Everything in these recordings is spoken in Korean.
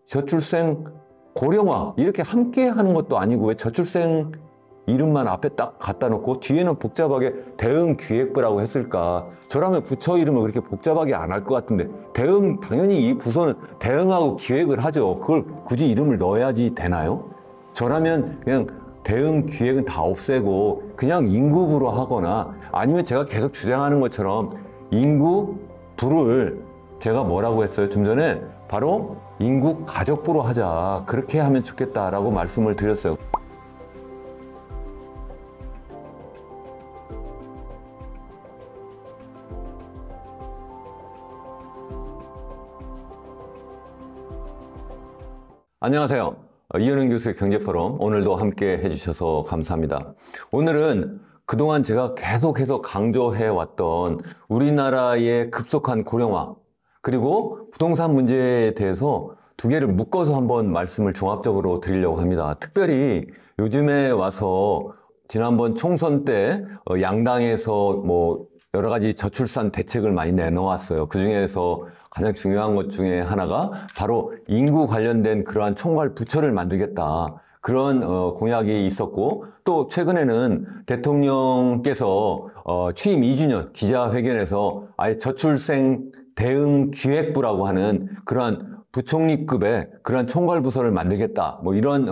저출생 고령화 이렇게 함께 하는 것도 아니고 왜 저출생 이름만 앞에 딱 갖다 놓고 뒤에는 복잡하게 대응기획부라고 했을까? 저라면 부처 이름을 그렇게 복잡하게 안 할 것 같은데 당연히 이 부서는 대응하고 기획을 하죠. 그걸 굳이 이름을 넣어야지 되나요? 저라면 그냥 대응기획은 다 없애고 그냥 인구부로 하거나 아니면 제가 계속 주장하는 것처럼 인구부를 제가 뭐라고 했어요? 좀 전에 바로 인구가족부로 하자. 그렇게 하면 좋겠다라고 말씀을 드렸어요. 안녕하세요. 이현웅 교수의 경제포럼 오늘도 함께 해주셔서 감사합니다. 오늘은 그동안 제가 계속해서 강조해왔던 우리나라의 급속한 고령화 그리고 부동산 문제에 대해서 두 개를 묶어서 한번 말씀을 종합적으로 드리려고 합니다. 특별히 요즘에 와서 지난번 총선 때 양당에서 여러 가지 저출산 대책을 많이 내놓았어요. 그 중에서 가장 중요한 것 중에 하나가 바로 인구 관련된 그러한 총괄 부처를 만들겠다. 그런 공약이 있었고 또 최근에는 대통령께서 취임 2주년 기자회견에서 아예 저출생 대응기획부라고 하는 그러한 부총리급의 그러한 총괄 부서를 만들겠다. 이런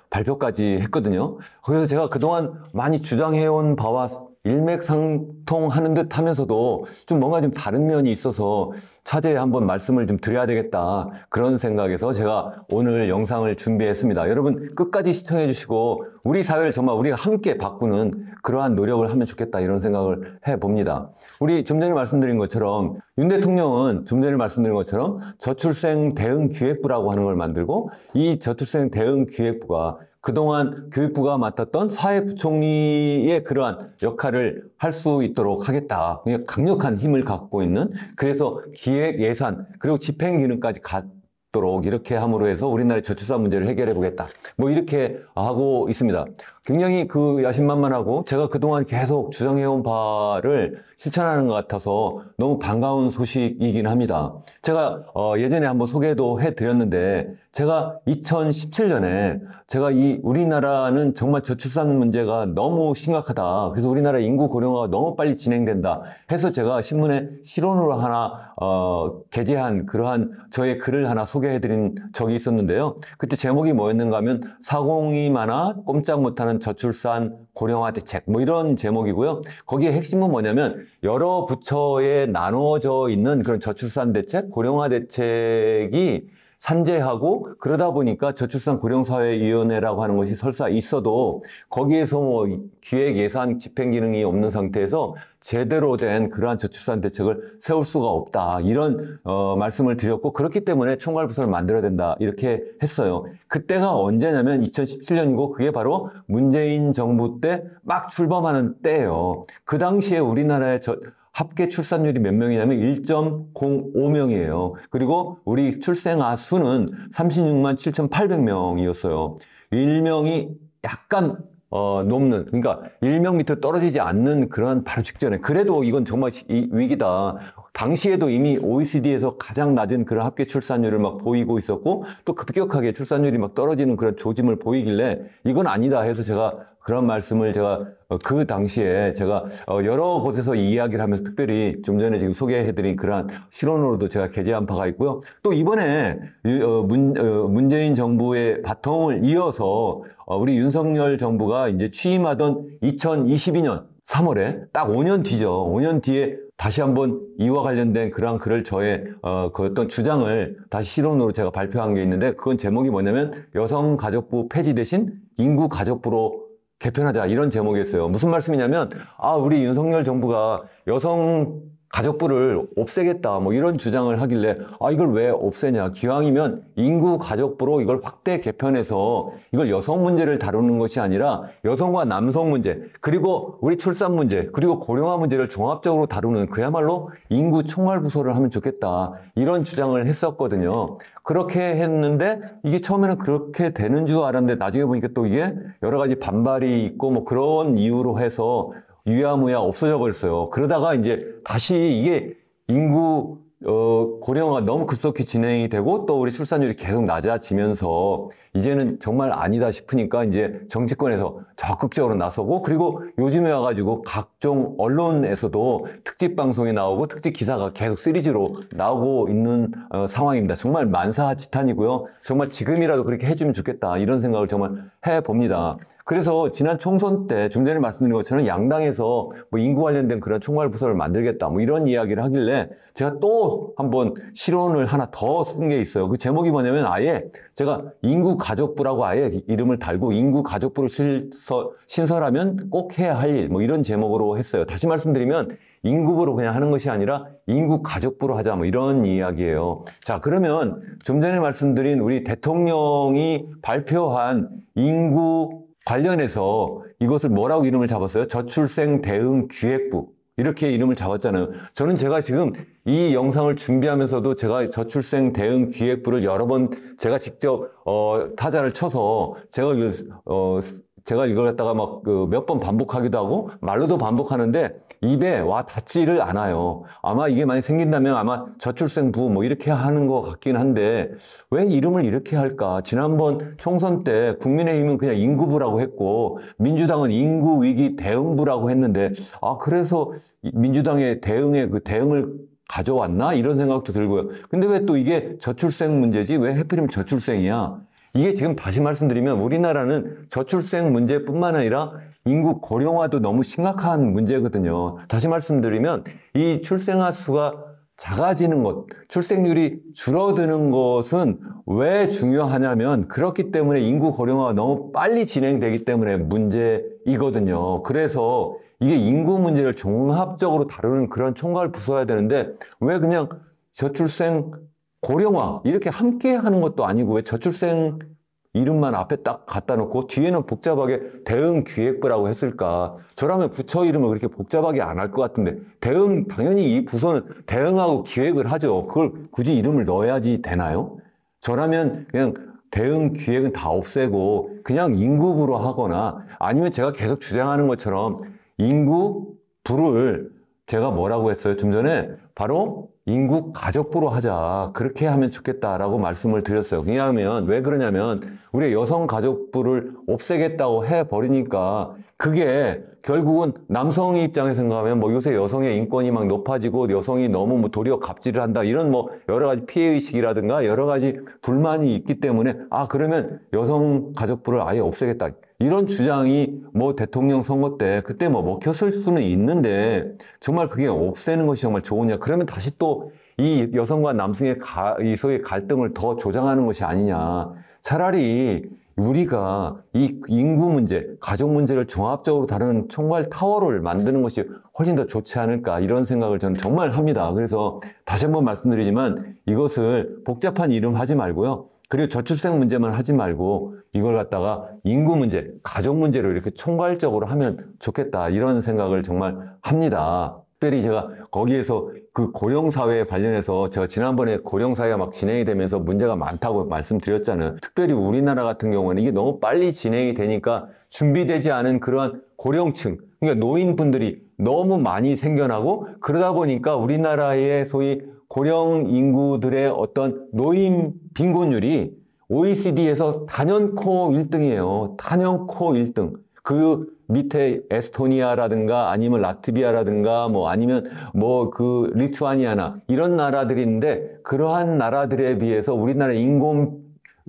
발표까지 했거든요. 그래서 제가 그동안 많이 주장해온 바와 일맥상통하는 듯 하면서도 좀 뭔가 좀 다른 면이 있어서 차제에 한번 말씀을 좀 드려야 되겠다. 그런 생각에서 제가 오늘 영상을 준비했습니다. 여러분 끝까지 시청해 주시고 우리 사회를 정말 우리가 함께 바꾸는 그러한 노력을 하면 좋겠다. 이런 생각을 해봅니다. 우리 좀 전에 말씀드린 것처럼 윤 대통령은 좀 전에 말씀드린 것처럼 저출생 대응기획부라고 하는 걸 만들고 이 저출생 대응기획부가 그동안 교육부가 맡았던 사회부총리의 그러한 역할을 할 수 있도록 하겠다. 그냥 강력한 힘을 갖고 있는 그래서 기획 예산 그리고 집행 기능까지 갖도록 이렇게 함으로 해서 우리나라의 저출산 문제를 해결해 보겠다. 이렇게 하고 있습니다. 굉장히 야심만만하고 제가 그동안 계속 주장해온 바를 실천하는 것 같아서 너무 반가운 소식이긴 합니다. 제가 예전에 한번 소개도 해드렸는데 제가 2017년에 제가 우리나라는 정말 저출산 문제가 너무 심각하다. 그래서 우리나라 인구 고령화가 너무 빨리 진행된다. 해서 제가 신문에 실론으로 하나 게재한 그러한 저의 글을 하나 소개해드린 적이 있었는데요. 그때 제목이 뭐였는가 하면 402만화 꼼짝 못하는 저출산 고령화 대책 이런 제목이고요. 거기에 핵심은 뭐냐면 여러 부처에 나누어져 있는 그런 저출산 대책, 고령화 대책이 산재하고 그러다 보니까 저출산 고령사회위원회라고 하는 것이 설사 있어도 거기에서 기획 예산 집행 기능이 없는 상태에서 제대로 된 그러한 저출산 대책을 세울 수가 없다. 이런 말씀을 드렸고 그렇기 때문에 총괄부서를 만들어야 된다. 이렇게 했어요. 그때가 언제냐면 2017년이고 그게 바로 문재인 정부 때 막 출범하는 때예요. 그 당시에 우리나라의 합계 출산율이 몇 명이냐면 1.05명이에요. 그리고 우리 출생아 수는 36만 7,800명이었어요. 1명이 약간 높는, 그러니까 1명 밑으로 떨어지지 않는 그런 바로 직전에. 그래도 이건 정말 위기다. 당시에도 이미 OECD에서 가장 낮은 그런 합계 출산율을 막 보이고 있었고 또 급격하게 출산율이 막 떨어지는 그런 조짐을 보이길래 이건 아니다 해서 제가 그런 말씀을 그 당시에 제가 여러 곳에서 이 이야기를 하면서 특별히 좀 전에 지금 소개해드린 그러한 실론으로도 제가 게재한 바가 있고요. 또 이번에 문재인 정부의 바통을 이어서 우리 윤석열 정부가 이제 취임하던 2022년 3월에 딱 5년 뒤죠. 5년 뒤에 다시 한번 이와 관련된 그러한 글을 저의 그 어떤 주장을 다시 실론으로 제가 발표한 게 있는데 그건 제목이 뭐냐면 여성가족부 폐지 대신 인구가족부로 개편하자 이런 제목이었어요. 무슨 말씀이냐면 우리 윤석열 정부가 여성 가족부를 없애겠다 이런 주장을 하길래 이걸 왜 없애냐 기왕이면 인구 가족부로 이걸 확대 개편해서 이걸 여성 문제를 다루는 것이 아니라 여성과 남성 문제 그리고 우리 출산 문제 그리고 고령화 문제를 종합적으로 다루는 그야말로 인구 총괄 부서를 하면 좋겠다 이런 주장을 했었거든요. 그렇게 했는데 이게 처음에는 그렇게 되는 줄 알았는데 나중에 보니까 또 이게 여러 가지 반발이 있고 그런 이유로 해서 유야무야 없어져 버렸어요. 그러다가 이제 다시 이게 인구 고령화가 너무 급속히 진행이 되고 또 우리 출산율이 계속 낮아지면서 이제는 정말 아니다 싶으니까 이제 정치권에서 적극적으로 나서고, 그리고 요즘에 와가지고 각종 언론에서도 특집 방송이 나오고 특집 기사가 계속 시리즈로 나오고 있는 상황입니다. 정말 만사지탄이고요. 정말 지금이라도 그렇게 해주면 좋겠다, 이런 생각을 정말 해봅니다. 그래서 지난 총선 때 좀 전에 말씀드린 것처럼 양당에서 뭐 인구 관련된 그런 총괄부서를 만들겠다, 뭐 이런 이야기를 하길래 제가 또 한번 실언을 하나 더 쓴 게 있어요. 그 제목이 뭐냐면 아예 제가 인구가족부라고 아예 이름을 달고 인구가족부를 신설하면 꼭 해야 할 일, 뭐 이런 제목으로 했어요. 다시 말씀드리면 인구부로 그냥 하는 것이 아니라 인구가족부로 하자, 뭐 이런 이야기예요. 자, 그러면 좀 전에 말씀드린 우리 대통령이 발표한 인구 관련해서 이것을 뭐라고 이름을 잡았어요? 저출생 대응 기획부. 이렇게 이름을 잡았잖아요. 저는 제가 지금 이 영상을 준비하면서도 제가 저출생 대응 기획부를 여러 번 제가 직접 타자를 쳐서 제가 이걸 갖다가 막 몇 번 반복하기도 하고 말로도 반복하는데 입에 와 닿지를 않아요. 아마 이게 많이 생긴다면 아마 저출생부 뭐 이렇게 하는 것 같긴 한데 왜 이름을 이렇게 할까? 지난번 총선 때 국민의힘은 그냥 인구부라고 했고 민주당은 인구위기 대응부라고 했는데, 아, 그래서 민주당의 대응에 그 대응을 가져왔나? 이런 생각도 들고요. 근데 왜 또 이게 저출생 문제지? 왜 하필이면 저출생이야? 이게 지금 다시 말씀드리면 우리나라는 저출생 문제뿐만 아니라 인구 고령화도 너무 심각한 문제거든요. 다시 말씀드리면 이 출생아 수가 작아지는 것, 출생률이 줄어드는 것은 왜 중요하냐면 그렇기 때문에 인구 고령화가 너무 빨리 진행되기 때문에 문제이거든요. 그래서 이게 인구 문제를 종합적으로 다루는 그런 총괄 부서야 되는데 왜 그냥 저출생 고령화 이렇게 함께 하는 것도 아니고 왜 저출생 이름만 앞에 딱 갖다 놓고 뒤에는 복잡하게 대응기획부라고 했을까? 저라면 부처 이름을 그렇게 복잡하게 안 할 것 같은데 당연히 이 부서는 대응하고 기획을 하죠. 그걸 굳이 이름을 넣어야지 되나요? 저라면 그냥 대응기획은 다 없애고 그냥 인구부로 하거나 아니면 제가 계속 주장하는 것처럼 인구부를 제가 뭐라고 했어요? 좀 전에 바로 인구 가족부로 하자. 그렇게 하면 좋겠다라고 말씀을 드렸어요. 왜냐하면 왜 그러냐면 우리 여성 가족부를 없애겠다고 해버리니까 그게 결국은 남성의 입장에서 생각하면 뭐 요새 여성의 인권이 막 높아지고 여성이 너무 뭐 도리어 갑질을 한다 이런 뭐 여러 가지 피해의식이라든가 여러 가지 불만이 있기 때문에 그러면 여성 가족부를 아예 없애겠다. 이런 주장이 뭐 대통령 선거 때 그때 뭐 먹혔을 수는 있는데 정말 그게 없애는 것이 정말 좋으냐? 그러면 다시 또 이 여성과 남성의 이 소위 갈등을 더 조장하는 것이 아니냐? 차라리 우리가 이 인구 문제, 가족 문제를 종합적으로 다루는 총괄 타워를 만드는 것이 훨씬 더 좋지 않을까 이런 생각을 저는 정말 합니다. 그래서 다시 한번 말씀드리지만 이것을 복잡한 이름 하지 말고요. 그리고 저출생 문제만 하지 말고 이걸 갖다가 인구 문제, 가족 문제로 이렇게 총괄적으로 하면 좋겠다 이런 생각을 정말 합니다. 특별히 제가 거기에서 그 고령사회에 관련해서 제가 지난번에 고령사회가 막 진행이 되면서 문제가 많다고 말씀드렸잖아요. 특별히 우리나라 같은 경우는 이게 너무 빨리 진행이 되니까 준비되지 않은 그러한 고령층, 그러니까 노인분들이 너무 많이 생겨나고 그러다 보니까 우리나라의 소위 고령 인구들의 어떤 노인 빈곤율이 OECD에서 단연코 1등이에요. 단연코 1등. 그 밑에 에스토니아라든가 아니면 라트비아라든가 뭐 아니면 뭐 그 리투아니아나 이런 나라들인데 그러한 나라들에 비해서 우리나라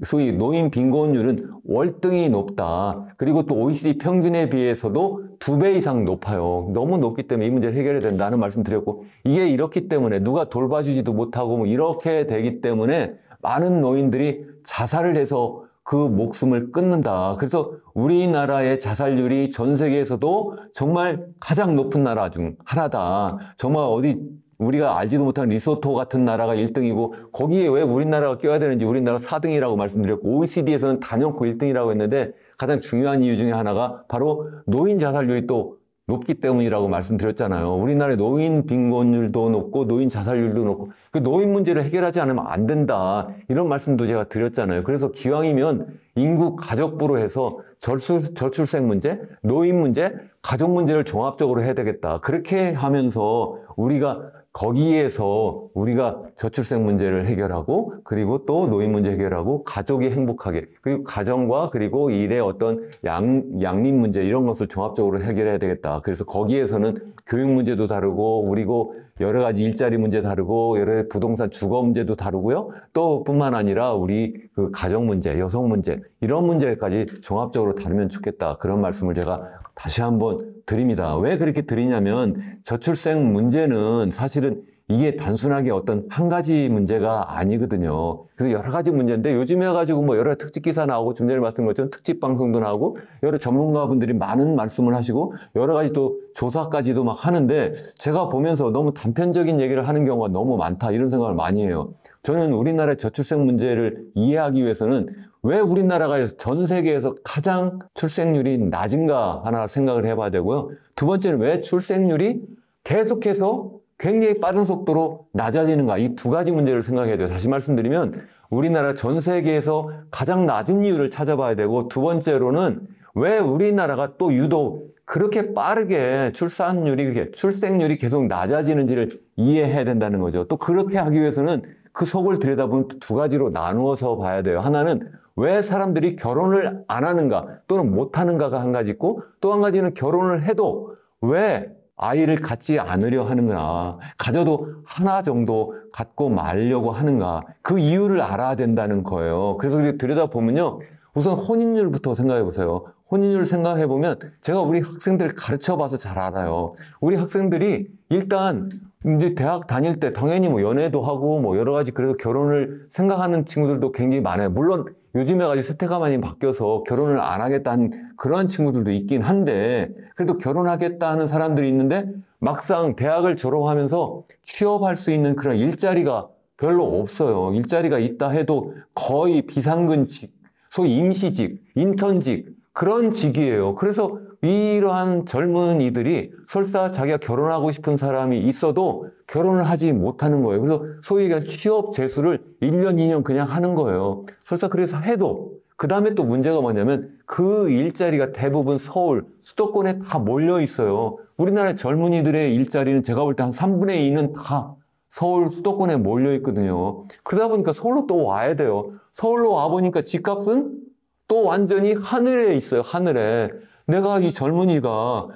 소위 노인 빈곤율은 월등히 높다. 그리고 또 OECD 평균에 비해서도 2배 이상 높아요. 너무 높기 때문에 이 문제를 해결해야 된다는 말씀 드렸고 이게 이렇기 때문에 누가 돌봐주지도 못하고 뭐 이렇게 되기 때문에 많은 노인들이 자살을 해서 그 목숨을 끊는다. 그래서 우리나라의 자살률이 전 세계에서도 정말 가장 높은 나라 중 하나다. 정말 어디 우리가 알지도 못한 리소토 같은 나라가 1등이고 거기에 왜 우리나라가 껴야 되는지 우리나라 4등이라고 말씀드렸고 OECD에서는 단연코 1등이라고 했는데 가장 중요한 이유 중에 하나가 바로 노인 자살률이 또 높기 때문이라고 말씀드렸잖아요. 우리나라의 노인 빈곤율도 높고 노인 자살률도 높고 그 노인 문제를 해결하지 않으면 안 된다. 이런 말씀도 제가 드렸잖아요. 그래서 기왕이면 인구 가족부로 해서 저출생 문제, 노인 문제, 가족 문제를 종합적으로 해야 되겠다. 그렇게 하면서 우리가 거기에서 우리가 저출생 문제를 해결하고 그리고 또 노인 문제 해결하고 가족이 행복하게 그리고 가정과 그리고 일의 어떤 양립 문제 이런 것을 종합적으로 해결해야 되겠다. 그래서 거기에서는 교육 문제도 다르고 그리고 여러 가지 일자리 문제 다르고 여러 가지 부동산 주거 문제도 다르고요. 또 뿐만 아니라 우리 그 가정 문제, 여성 문제 이런 문제까지 종합적으로 다루면 좋겠다. 그런 말씀을 제가 다시 한번 드립니다. 왜 그렇게 드리냐면 저출생 문제는 사실은 이게 단순하게 어떤 한 가지 문제가 아니거든요. 그래서 여러 가지 문제인데 요즘에 가지고 뭐 여러 특집 기사 나오고 좀 전에 말씀드린 것처럼 특집 방송도 나오고 여러 전문가분들이 많은 말씀을 하시고 여러 가지 또 조사까지도 막 하는데 제가 보면서 너무 단편적인 얘기를 하는 경우가 너무 많다 이런 생각을 많이 해요. 저는 우리나라의 저출생 문제를 이해하기 위해서는 왜 우리나라가 전 세계에서 가장 출생률이 낮은가 하나 생각을 해봐야 되고요. 두 번째는 왜 출생률이 계속해서 굉장히 빠른 속도로 낮아지는가 이 두 가지 문제를 생각해야 돼요. 다시 말씀드리면 우리나라 전 세계에서 가장 낮은 이유를 찾아봐야 되고 두 번째로는 왜 우리나라가 또 유독 그렇게 빠르게 출생률이 계속 낮아지는지를 이해해야 된다는 거죠. 또 그렇게 하기 위해서는 그 속을 들여다보면 두 가지로 나누어서 봐야 돼요. 하나는 왜 사람들이 결혼을 안 하는가 또는 못 하는가가 한 가지 있고 또 한 가지는 결혼을 해도 왜 아이를 갖지 않으려 하는가, 가져도 하나 정도 갖고 말려고 하는가, 그 이유를 알아야 된다는 거예요. 그래서 들여다보면요, 우선 혼인율부터 생각해 보세요. 혼인율 생각해 보면 제가 우리 학생들 가르쳐 봐서 잘 알아요. 우리 학생들이 일단 이제 대학 다닐 때 당연히 뭐 연애도 하고 뭐 여러 가지 그래도 결혼을 생각하는 친구들도 굉장히 많아요. 물론 요즘에 가지고 세태가 많이 바뀌어서 결혼을 안 하겠다는 그런 친구들도 있긴 한데 그래도 결혼하겠다 하는 사람들이 있는데 막상 대학을 졸업하면서 취업할 수 있는 그런 일자리가 별로 없어요. 일자리가 있다 해도 거의 비상근직, 소위 임시직, 인턴직 그런 직이에요. 그래서 이러한 젊은이들이 설사 자기가 결혼하고 싶은 사람이 있어도 결혼을 하지 못하는 거예요. 그래서 소위 얘기한 취업 재수를 1년, 2년 그냥 하는 거예요. 설사 그래서 해도 그 다음에 또 문제가 뭐냐면 그 일자리가 대부분 서울, 수도권에 다 몰려 있어요. 우리나라 젊은이들의 일자리는 제가 볼 때 한 3분의 2는 다 서울, 수도권에 몰려 있거든요. 그러다 보니까 서울로 또 와야 돼요. 서울로 와보니까 집값은 또 완전히 하늘에 있어요. 하늘에. 내가 이 젊은이가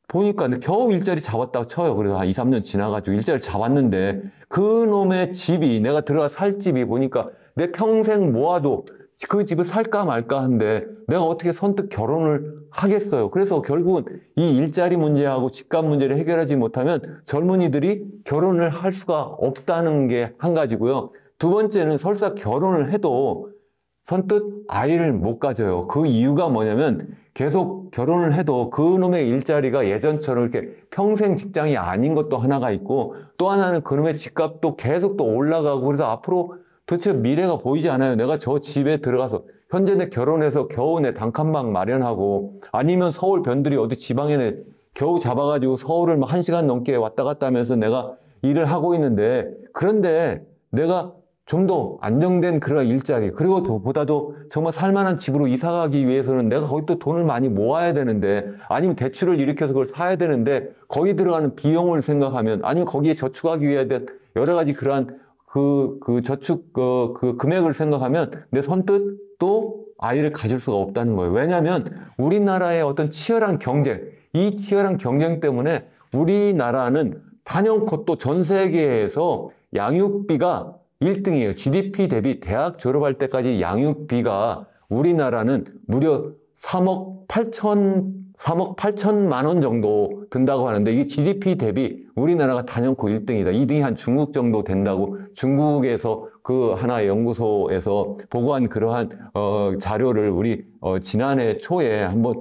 보니까 겨우 일자리 잡았다고 쳐요. 그래서 한 2, 3년 지나가지고 일자리 잡았는데 그 놈의 집이 내가 들어가 살 집이 보니까 내 평생 모아도 그 집을 살까 말까 한데 내가 어떻게 선뜻 결혼을 하겠어요. 그래서 결국은 이 일자리 문제하고 집값 문제를 해결하지 못하면 젊은이들이 결혼을 할 수가 없다는 게 한 가지고요. 두 번째는 설사 결혼을 해도 선뜻 아이를 못 가져요. 그 이유가 뭐냐면 계속 결혼을 해도 그놈의 일자리가 예전처럼 이렇게 평생 직장이 아닌 것도 하나가 있고 또 하나는 그놈의 집값도 계속 또 올라가고 그래서 앞으로 도대체 미래가 보이지 않아요. 내가 저 집에 들어가서 현재 내 결혼해서 겨우 내 단칸방 마련하고 아니면 서울 변두리 어디 지방에 겨우 잡아가지고 서울을 1시간 넘게 왔다 갔다 하면서 내가 일을 하고 있는데 그런데 내가 좀 더 안정된 그런 일자리 그리고 보다도 정말 살만한 집으로 이사 가기 위해서는 내가 거기 또 돈을 많이 모아야 되는데 아니면 대출을 일으켜서 그걸 사야 되는데 거기 들어가는 비용을 생각하면 아니면 거기에 저축하기 위해 여러 가지 그러한 그 저축 그 금액을 생각하면 내 선뜻 또 아이를 가질 수가 없다는 거예요. 왜냐하면 우리나라의 어떤 치열한 경쟁 이 치열한 경쟁 때문에 우리나라는 단연코 또 전 세계에서 양육비가 1등이에요. GDP 대비 대학 졸업할 때까지 양육비가 우리나라는 무려 3억 8천만 원 정도 든다고 하는데 이게 GDP 대비 우리나라가 단연코 1등이다. 2등이 한 중국 정도 된다고 중국에서 그 하나의 연구소에서 보고한 그러한 자료를 우리 지난해 초에 한번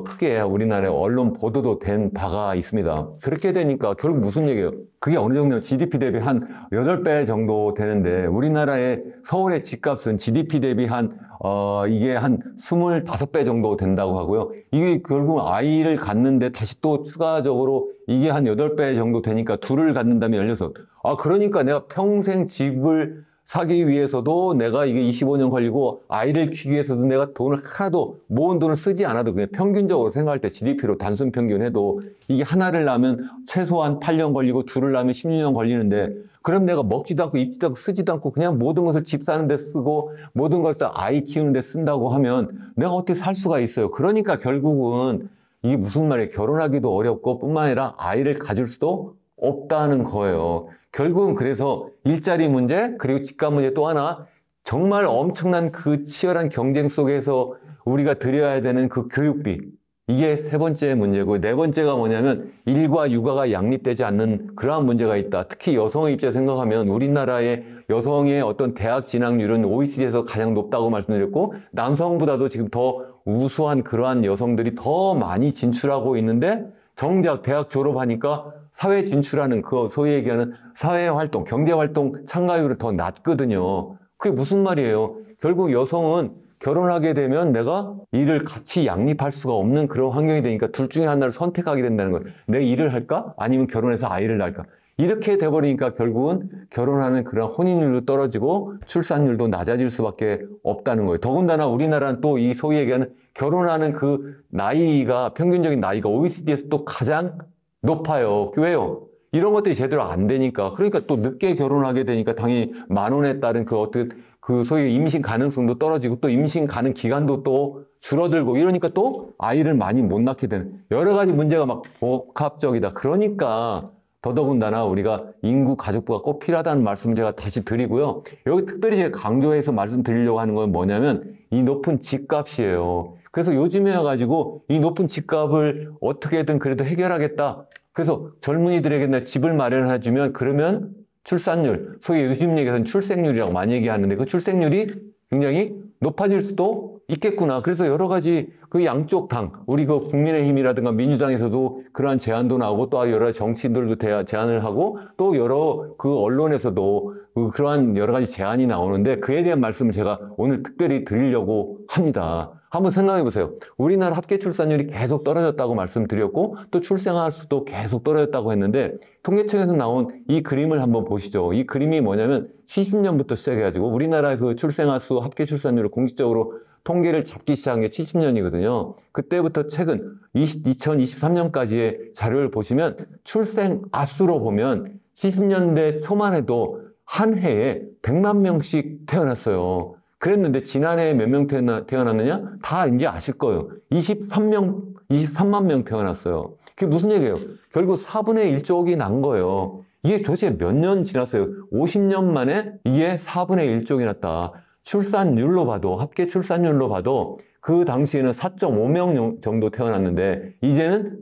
크게 우리나라의 언론 보도도 된 바가 있습니다. 그렇게 되니까 결국 무슨 얘기예요? 그게 어느 정도면 GDP 대비 한 8배 정도 되는데 우리나라의 서울의 집값은 GDP 대비 이게 한 25배 정도 된다고 하고요. 이게 결국 아이를 갖는데 다시 또 추가적으로 이게 한 8배 정도 되니까 둘을 갖는다면 16. 그러니까 내가 평생 집을 사기 위해서도 내가 이게 25년 걸리고 아이를 키우기 위해서도 내가 돈을 하나도 모은 돈을 쓰지 않아도 그냥 평균적으로 생각할 때 GDP로 단순 평균해도 이게 하나를 낳으면 최소한 8년 걸리고 둘을 낳으면 16년 걸리는데 그럼 내가 먹지도 않고 입지도 않고 쓰지도 않고 그냥 모든 것을 집 사는 데 쓰고 모든 것을 아이 키우는 데 쓴다고 하면 내가 어떻게 살 수가 있어요. 그러니까 결국은 이게 무슨 말이에요. 결혼하기도 어렵고 뿐만 아니라 아이를 가질 수도 없다는 거예요. 결국은 그래서 일자리 문제 그리고 집값 문제 또 하나 정말 엄청난 그 치열한 경쟁 속에서 우리가 드려야 되는 그 교육비 이게 세 번째 문제고 네 번째가 뭐냐면 일과 육아가 양립되지 않는 그러한 문제가 있다. 특히 여성의 입장에서 생각하면 우리나라의 여성의 어떤 대학 진학률은 OECD에서 가장 높다고 말씀드렸고 남성보다도 지금 더 우수한 그러한 여성들이 더 많이 진출하고 있는데 정작 대학 졸업하니까 사회 진출하는 그 소위 얘기하는 사회활동, 경제활동 참가율이 더 낮거든요. 그게 무슨 말이에요? 결국 여성은 결혼하게 되면 내가 일을 같이 양립할 수가 없는 그런 환경이 되니까 둘 중에 하나를 선택하게 된다는 거예요. 내가 일을 할까? 아니면 결혼해서 아이를 낳을까? 이렇게 돼버리니까 결국은 결혼하는 그런 혼인율도 떨어지고 출산율도 낮아질 수밖에 없다는 거예요. 더군다나 우리나라는 또 이 소위 얘기하는 결혼하는 그 나이가 평균적인 나이가 OECD에서 또 가장 높아요. 왜요? 이런 것들이 제대로 안 되니까. 그러니까 또 늦게 결혼하게 되니까 당연히 만원에 따른 그 어떤 그 소위 임신 가능성도 떨어지고 또 임신 가능 기간도 또 줄어들고 이러니까 또 아이를 많이 못 낳게 되는 여러 가지 문제가 막 복합적이다. 그러니까 더더군다나 우리가 인구 가족부가 꼭 필요하다는 말씀을 제가 다시 드리고요. 여기 특별히 제가 강조해서 말씀드리려고 하는 건 뭐냐면 이 높은 집값이에요. 그래서 요즘에 와가지고 이 높은 집값을 어떻게든 그래도 해결하겠다. 그래서 젊은이들에게 집을 마련해주면 그러면 출산율, 소위 요즘 얘기에서는 출생률이라고 많이 얘기하는데 그 출생률이 굉장히 높아질 수도 있겠구나. 그래서 여러 가지 그 양쪽 당, 우리 그 국민의힘이라든가 민주당에서도 그러한 제안도 나오고 또 여러 정치인들도 제안을 하고 또 여러 그 언론에서도 그러한 여러 가지 제안이 나오는데 그에 대한 말씀을 제가 오늘 특별히 드리려고 합니다. 한번 생각해 보세요. 우리나라 합계 출산율이 계속 떨어졌다고 말씀드렸고 또 출생아 수도 계속 떨어졌다고 했는데 통계청에서 나온 이 그림을 한번 보시죠. 이 그림이 뭐냐면 70년부터 시작해가지고 우리나라 그 출생아 수 합계 출산율을 공식적으로 통계를 잡기 시작한 게 70년이거든요. 그때부터 최근 2023년까지의 자료를 보시면 출생아 수로 보면 70년대 초만 해도 한 해에 100만 명씩 태어났어요. 그랬는데 지난해에 몇 명 태어났느냐? 다 이제 아실 거예요. 23만 명 태어났어요. 그게 무슨 얘기예요? 결국 4분의 1쪽이 난 거예요. 이게 도대체 몇 년 지났어요? 50년 만에 이게 4분의 1쪽이 났다. 출산율로 봐도, 합계 출산율로 봐도 그 당시에는 4.5명 정도 태어났는데 이제는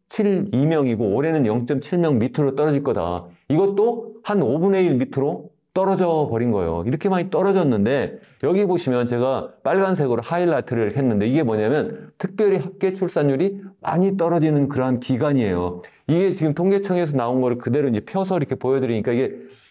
0.72명이고 올해는 0.7명 밑으로 떨어질 거다. 이것도 한 5분의 1 밑으로 떨어져 버린 거예요. 이렇게 많이 떨어졌는데 여기 보시면 제가 빨간색으로 하이라이트를 했는데 이게 뭐냐면 특별히 합계 출산율이 많이 떨어지는 그러한 기간이에요. 이게 지금 통계청에서 나온 거를 그대로 이제 펴서 이렇게 보여드리니까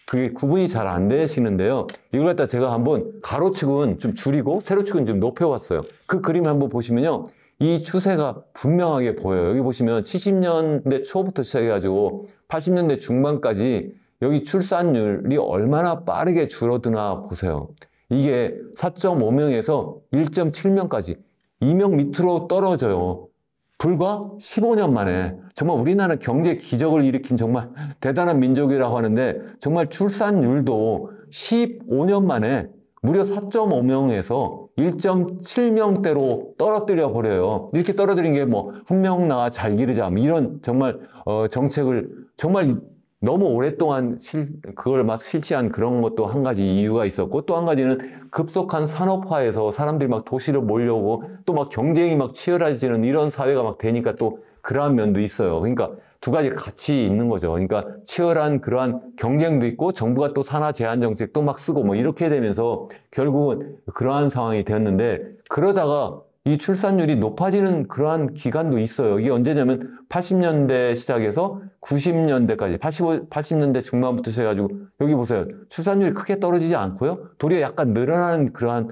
그게 구분이 잘 안 되시는데요. 이걸 갖다 제가 한번 가로축은 좀 줄이고 세로축은 좀 높여왔어요. 그 그림을 한번 보시면요. 이 추세가 분명하게 보여요. 여기 보시면 70년대 초부터 시작해가지고 80년대 중반까지 여기 출산율이 얼마나 빠르게 줄어드나 보세요. 이게 4.5명에서 1.7명까지 2명 밑으로 떨어져요. 불과 15년 만에. 정말 우리나라는 경제 기적을 일으킨 정말 대단한 민족이라고 하는데 정말 출산율도 15년 만에 무려 4.5명에서 1.7명대로 떨어뜨려 버려요. 이렇게 떨어뜨린 게 뭐 한 명 낳아 잘 기르자 이런 정말 정책을 정말 너무 오랫동안 그걸 막 실시한 그런 것도 한 가지 이유가 있었고 또 한 가지는 급속한 산업화에서 사람들이 막 도시로 몰려오고 또 막 경쟁이 막 치열해지는 이런 사회가 막 되니까 또 그러한 면도 있어요. 그러니까 두 가지 같이 있는 거죠. 그러니까 치열한 그러한 경쟁도 있고 정부가 또 산하 제한 정책도 막 쓰고 뭐 이렇게 되면서 결국은 그러한 상황이 되었는데 그러다가 이 출산율이 높아지는 그러한 기간도 있어요. 이게 언제냐면 80년대 시작해서 90년대까지 80년대 중반부터 시작해가지고 여기 보세요. 출산율이 크게 떨어지지 않고요. 도리어 약간 늘어나는 그러한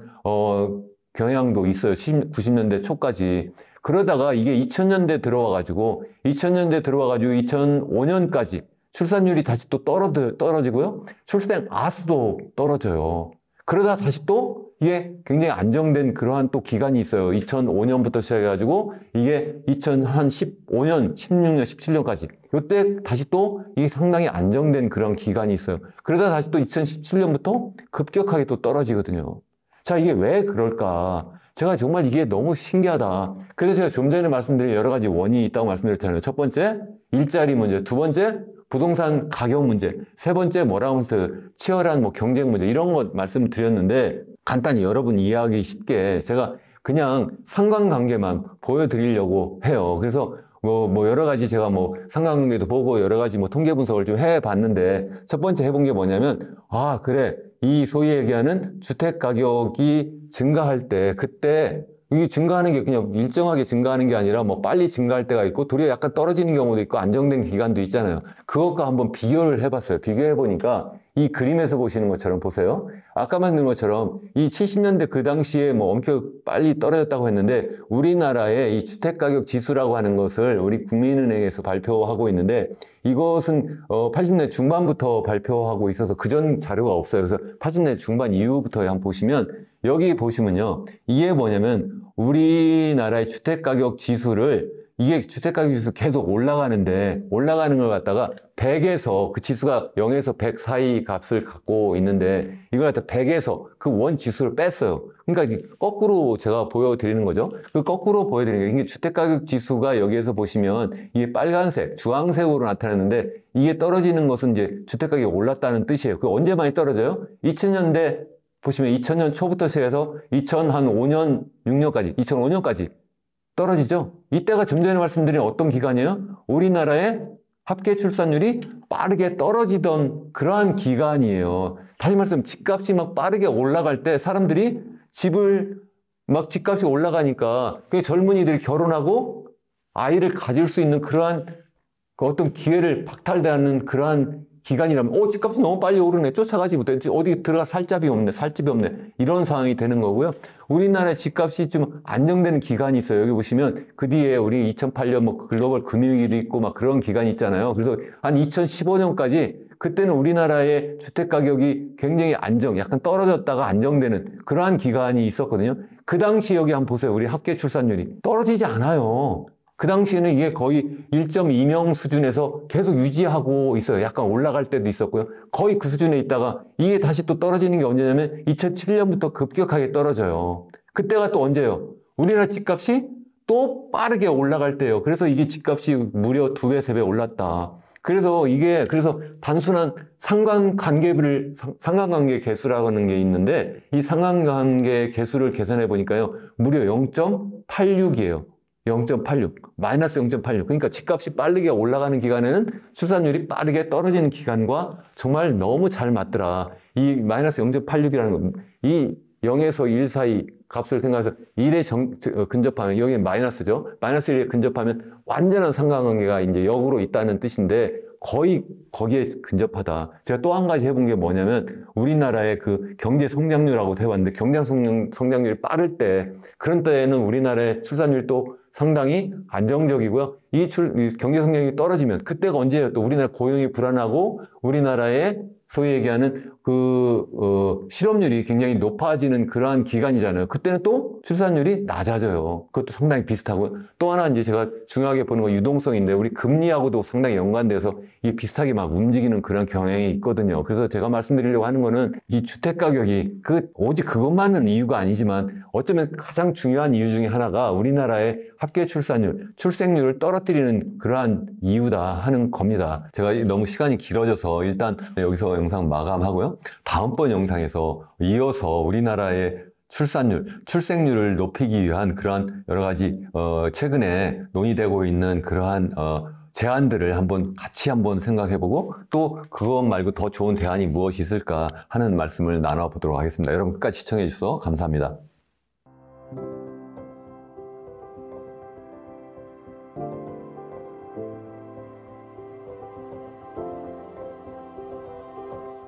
경향도 있어요. 90년대 초까지. 그러다가 이게 2000년대 들어와가지고 2005년까지 출산율이 다시 또 떨어지고요. 출생 아수도 떨어져요. 그러다 다시 또 이게 굉장히 안정된 그러한 또 기간이 있어요. 2005년부터 시작해가지고 이게 2015년, 16년, 17년까지. 이때 다시 또 이게 상당히 안정된 그런 기간이 있어요. 그러다 다시 또 2017년부터 급격하게 또 떨어지거든요. 자, 이게 왜 그럴까? 제가 정말 이게 너무 신기하다. 그래서 제가 좀 전에 말씀드린 여러 가지 원인이 있다고 말씀드렸잖아요. 첫 번째, 일자리 문제. 두 번째, 부동산 가격 문제. 세 번째, 뭐라고 하면서 치열한 뭐 경쟁 문제. 이런 것 말씀드렸는데, 간단히 여러분 이해하기 쉽게 제가 그냥 상관관계만 보여드리려고 해요. 그래서 뭐 여러 가지 제가 뭐 상관관계도 보고 여러 가지 뭐 통계 분석을 좀 해봤는데, 첫 번째 해본 게 뭐냐면, 아, 그래. 이 소위 얘기하는 주택 가격이 증가할 때, 그때 이게 증가하는 게 그냥 일정하게 증가하는 게 아니라 뭐 빨리 증가할 때가 있고 도리어 약간 떨어지는 경우도 있고 안정된 기간도 있잖아요. 그것과 한번 비교를 해봤어요. 비교해보니까 이 그림에서 보시는 것처럼 보세요. 아까 만든 것처럼 이 70년대 그 당시에 뭐 엄청 빨리 떨어졌다고 했는데 우리나라의 이 주택가격 지수라고 하는 것을 우리 국민은행에서 발표하고 있는데 이것은 80년대 중반부터 발표하고 있어서 그전 자료가 없어요. 그래서 80년대 중반 이후부터 한번 보시면 여기 보시면요. 이게 뭐냐면 우리나라의 주택가격 지수를 이게 주택가격 지수 계속 올라가는데 올라가는 걸 갖다가 100에서 그 지수가 0에서 100 사이 값을 갖고 있는데 이걸 갖다 100에서 그 원 지수를 뺐어요. 그러니까 거꾸로 제가 보여드리는 거죠. 그 거꾸로 보여드리는 게 이게 주택가격 지수가 여기에서 보시면 이게 빨간색, 주황색으로 나타나는데 이게 떨어지는 것은 이제 주택가격이 올랐다는 뜻이에요. 그 언제 많이 떨어져요? 2000년대 보시면 2000년 초부터 시작해서 2005년, 6년까지, 2005년까지 떨어지죠. 이때가 좀 전에 말씀드린 어떤 기간이에요? 우리나라의 합계 출산율이 빠르게 떨어지던 그러한 기간이에요. 다시 말씀, 집값이 막 빠르게 올라갈 때 사람들이 집을 막 집값이 올라가니까 그 젊은이들이 결혼하고 아이를 가질 수 있는 그러한 그 어떤 기회를 박탈당하는 그러한 기간이라면 집값이 너무 빨리 오르네. 쫓아가지 못해. 어디 들어가 살 집이 없네. 이런 상황이 되는 거고요. 우리나라의 집값이 좀 안정되는 기간이 있어요. 여기 보시면 그 뒤에 우리 2008년 뭐 글로벌 금융위기도 있고 막 그런 기간이 있잖아요. 그래서 한 2015년까지 그때는 우리나라의 주택 가격이 굉장히 약간 떨어졌다가 안정되는 그러한 기간이 있었거든요. 그 당시 여기 한번 보세요. 우리 합계 출산율이 떨어지지 않아요. 그 당시에는 이게 거의 1.2명 수준에서 계속 유지하고 있어요. 약간 올라갈 때도 있었고요. 거의 그 수준에 있다가 이게 다시 또 떨어지는 게 언제냐면 2007년부터 급격하게 떨어져요. 그때가 또 언제예요? 우리나라 집값이 또 빠르게 올라갈 때예요. 그래서 이게 집값이 무려 2배, 3배 올랐다. 그래서 단순한 상관관계 개수라고 하는 게 있는데 이 상관관계 개수를 계산해 보니까요. 무려 0.86이에요. 0.86, 마이너스 0.86. 그러니까 집값이 빠르게 올라가는 기간에는 출산율이 빠르게 떨어지는 기간과 정말 너무 잘 맞더라. 이 마이너스 0.86이라는 거, 이 0에서 1 사이 값을 생각해서 1에 근접하면, 여기는 마이너스죠. 마이너스 1에 근접하면 완전한 상관관계가 이제 역으로 있다는 뜻인데 거의 거기에 근접하다. 제가 또 한 가지 해본 게 뭐냐면 우리나라의 그 경제 성장률하고 해봤는데 경제 성장률이 빠를 때 그런 때에는 우리나라의 출산율이 또 상당히 안정적이고요. 이 경제 성장률이 떨어지면 그때가 언제예요? 또 우리나라 고용이 불안하고 우리나라의 소위 얘기하는 실업률이 굉장히 높아지는 그러한 기간이잖아요. 그때는 또 출산율이 낮아져요. 그것도 상당히 비슷하고요. 또 하나 이제 제가 중요하게 보는 건 유동성인데 우리 금리하고도 상당히 연관돼서 이게 비슷하게 막 움직이는 그런 경향이 있거든요. 그래서 제가 말씀드리려고 하는 거는 이 주택 가격이 오직 그것만은 이유가 아니지만 어쩌면 가장 중요한 이유 중에 하나가 우리나라의 합계 출생률을 떨어뜨리는 그러한 이유다 하는 겁니다. 제가 너무 시간이 길어져서 일단 여기서 영상 마감하고요. 다음번 영상에서 이어서 우리나라의 출생률을 높이기 위한 그러한 여러 가지 최근에 논의되고 있는 그러한 제안들을 같이 한번 생각해보고 또 그것 말고 더 좋은 대안이 무엇이 있을까 하는 말씀을 나눠보도록 하겠습니다. 여러분 끝까지 시청해 주셔서 감사합니다.